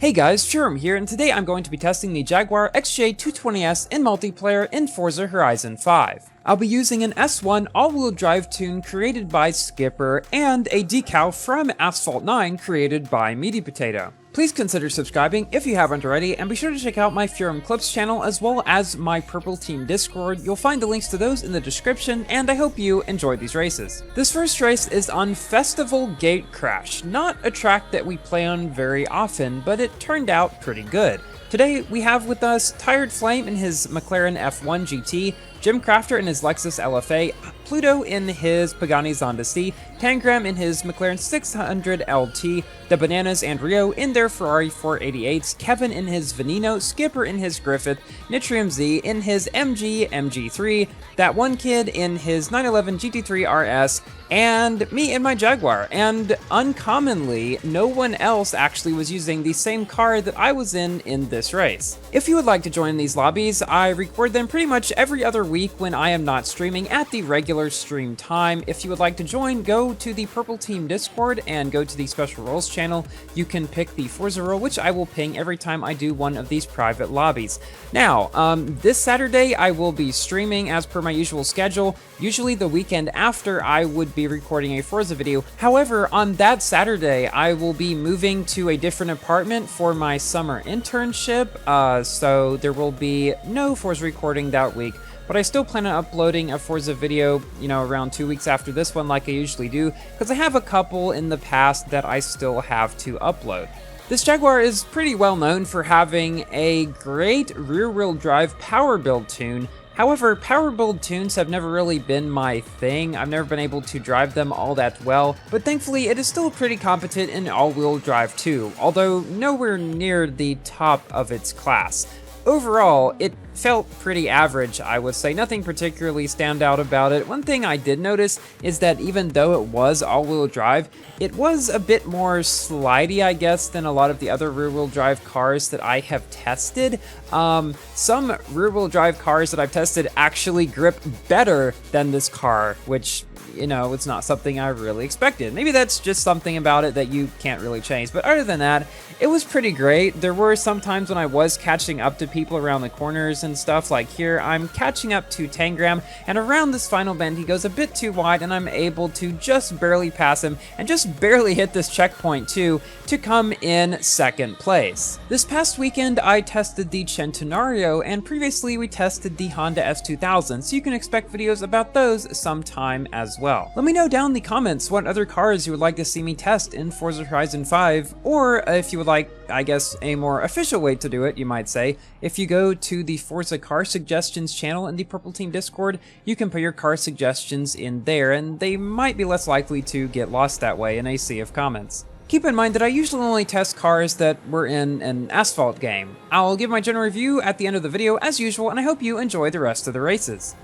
Hey guys, Jerome here, and today I'm going to be testing the Jaguar XJ220S in multiplayer in Forza Horizon 5. I'll be using an S1 all-wheel drive tune created by Skipper and a decal from Asphalt 9 created by Meaty Potato. Please consider subscribing if you haven't already, and be sure to check out my Furum Clips channel as well as my Purple Team Discord. You'll find the links to those in the description, and I hope you enjoy these races. This first race is on Festival Gate Crash, not a track that we play on very often, but it turned out pretty good. Today we have with us Tired Flame in his McLaren F1 GT, Jim Crafter in his Lexus LFA, Pluto in his Pagani Zonda C, Tangram in his McLaren 600 LT, the Bananas and Rio in their Ferrari 488s, Kevin in his Veneno, Skipper in his Griffith, Nitrium Z in his MG MG3, that one kid in his 911 GT3 RS, and me in my Jaguar. And uncommonly, no one else actually was using the same car that I was in this race. If you would like to join these lobbies, I record them pretty much every other week when I am not streaming at the regular stream time. If you would like to join, go to the Purple Team Discord and go to the Special Roles channel. You can pick the Forza role, which I will ping every time I do one of these private lobbies. Now, this Saturday I will be streaming as per my usual schedule. Usually the weekend after I would be recording a Forza video. However, on that Saturday I will be moving to a different apartment for my summer internship, so there will be no Forza recording that week. But I still plan on uploading a Forza video, around 2 weeks after this one like I usually do, because I have a couple in the past that I still have to upload. This Jaguar is pretty well known for having a great rear-wheel drive power build tune. However, power build tunes have never really been my thing. I've never been able to drive them all that well, but thankfully it is still pretty competent in all-wheel drive too, although nowhere near the top of its class. Overall, it felt pretty average, I would say. Nothing particularly stand out about it. One thing I did notice is that even though it was all-wheel drive, it was a bit more slidey, I guess, than a lot of the other rear-wheel drive cars that I have tested. Some rear-wheel drive cars that I've tested actually grip better than this car, which, it's not something I really expected. Maybe that's just something about it that you can't really change. But other than that, it was pretty great. There were some times when I was catching up to people around the corners and stuff. Like here, I'm catching up to Tangram, and around this final bend, he goes a bit too wide, and I'm able to just barely pass him and just barely hit this checkpoint too to come in second place. This past weekend, I tested the Centenario, and previously we tested the Honda S2000, so you can expect videos about those sometime as well. Let me know down in the comments what other cars you would like to see me test in Forza Horizon 5, or if you would like, I guess, a more official way to do it, you might say. If you go to the Forza Car Suggestions channel in the Purple Team Discord, you can put your car suggestions in there, and they might be less likely to get lost that way in a sea of comments. Keep in mind that I usually only test cars that were in an asphalt game. I'll give my general review at the end of the video as usual, and I hope you enjoy the rest of the races.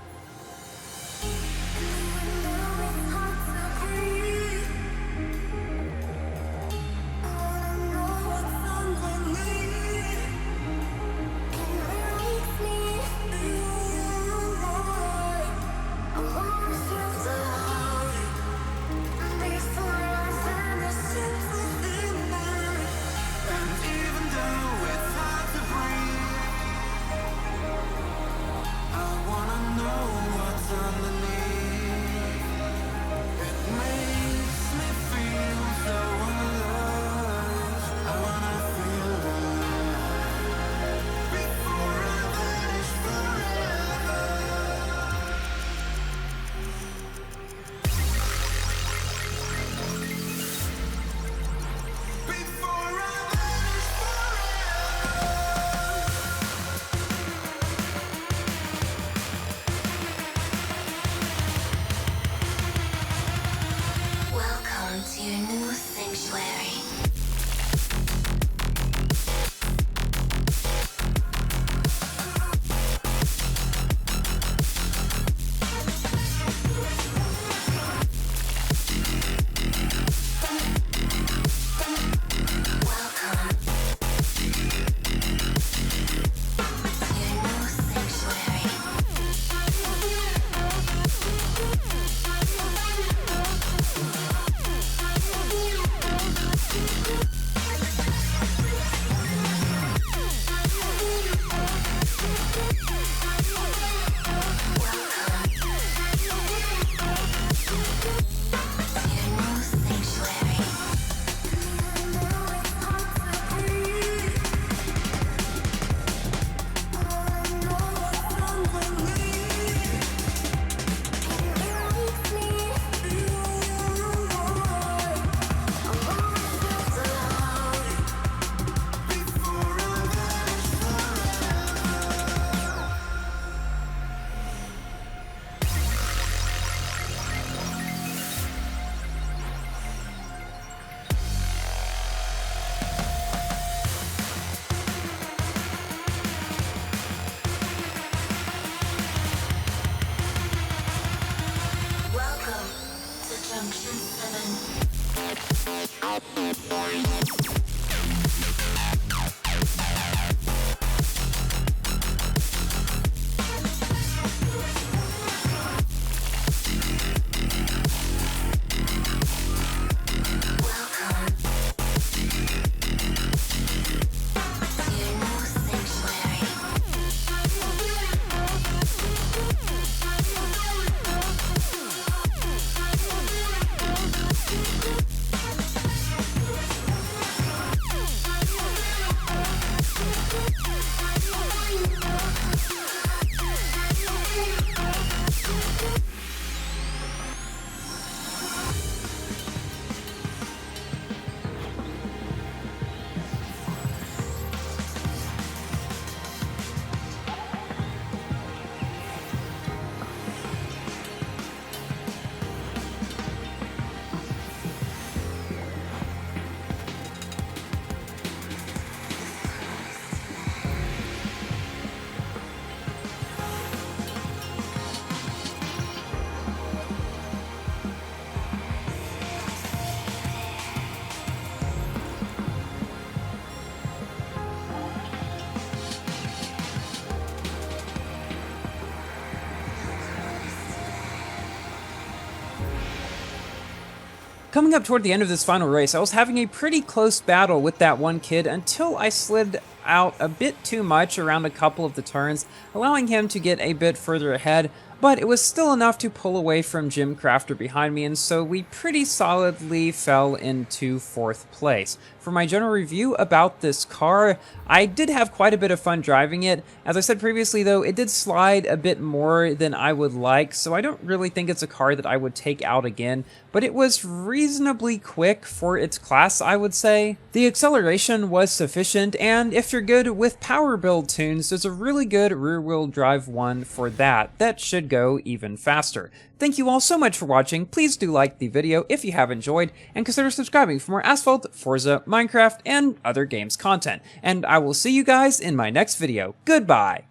To your new sanctuary. Coming up toward the end of this final race, I was having a pretty close battle with that one kid until I slid out a bit too much around a couple of the turns, allowing him to get a bit further ahead, but it was still enough to pull away from Jim Crafter behind me, and so we pretty solidly fell into 4th place. For my general review about this car, I did have quite a bit of fun driving it. As I said previously though, it did slide a bit more than I would like, so I don't really think it's a car that I would take out again, but it was reasonably quick for its class, I would say. The acceleration was sufficient, and if you're good with power build tunes, there's a really good rear-wheel drive one for that. That should go even faster. Thank you all so much for watching. Please do like the video if you have enjoyed, and consider subscribing for more Asphalt, Forza, Minecraft, and other games content. And I will see you guys in my next video. Goodbye!